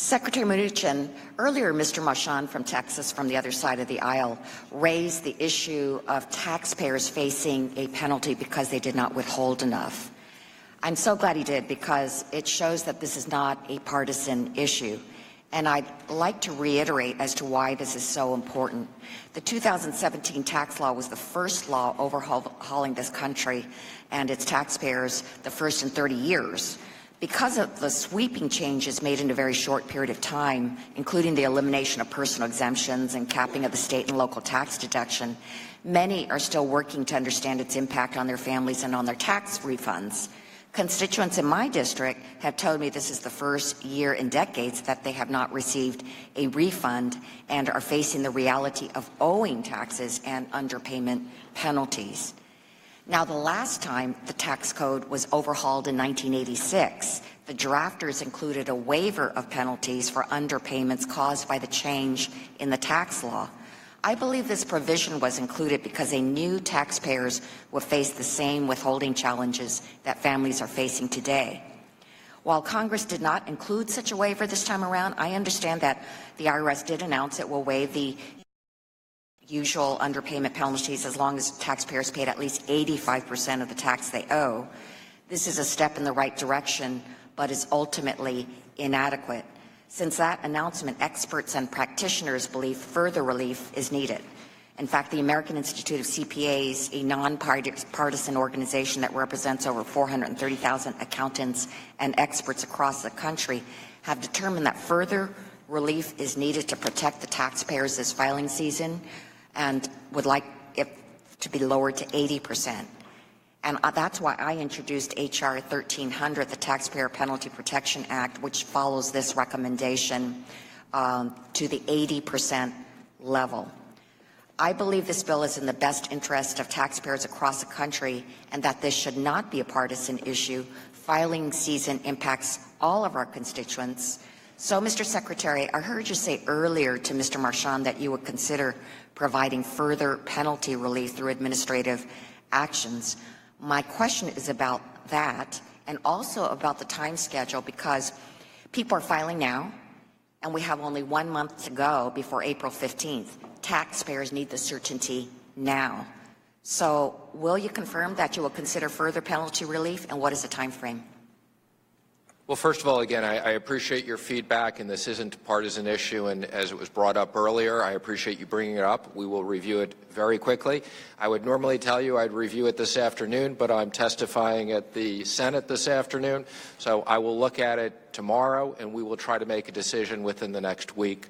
Secretary Mnuchin, earlier Mr. Mnuchin from Texas, from the other side of the aisle, raised the issue of taxpayers facing a penalty because they did not withhold enough. I'm so glad he did, because it shows that this is not a partisan issue. And I'd like to reiterate as to why this is so important. The 2017 tax law was the first law overhauling this country and its taxpayers, the first in 30 years. Because of the sweeping changes made in a very short period of time, including the elimination of personal exemptions and capping of the state and local tax deduction, many are still working to understand its impact on their families and on their tax refunds. Constituents in my district have told me this is the first year in decades that they have not received a refund and are facing the reality of owing taxes and underpayment penalties. Now, the last time the tax code was overhauled in 1986, the drafters included a waiver of penalties for underpayments caused by the change in the tax law. I believe this provision was included because they knew taxpayers would face the same withholding challenges that families are facing today. While Congress did not include such a waiver this time around, I understand that the IRS did announce it will waive the usual underpayment penalties as long as taxpayers paid at least 85% of the tax they owe. This is a step in the right direction, but is ultimately inadequate. Since that announcement, experts and practitioners believe further relief is needed. In fact, the American Institute of CPAs, a nonpartisan organization that represents over 430,000 accountants and experts across the country, have determined that further relief is needed to protect the taxpayers this filing season, and would like it to be lowered to 80%. And that's why I introduced H.R. 1300, the Taxpayer Penalty Protection Act, which follows this recommendation to the 80% level. I believe this bill is in the best interest of taxpayers across the country, and that this should not be a partisan issue. Filing season impacts all of our constituents. So, Mr. Secretary, I heard you say earlier to Mr. Mnuchin that you would consider providing further penalty relief through administrative actions. My question is about that, and also about the time schedule, because people are filing now, and we have only 1 month to go before April 15th. Taxpayers need the certainty now. So will you confirm that you will consider further penalty relief, and what is the time frame? Well, first of all, again, I appreciate your feedback, and this isn't a partisan issue, and as it was brought up earlier, I appreciate you bringing it up. We will review it very quickly. I would normally tell you I'd review it this afternoon, but I'm testifying at the Senate this afternoon, so I will look at it tomorrow, and we will try to make a decision within the next week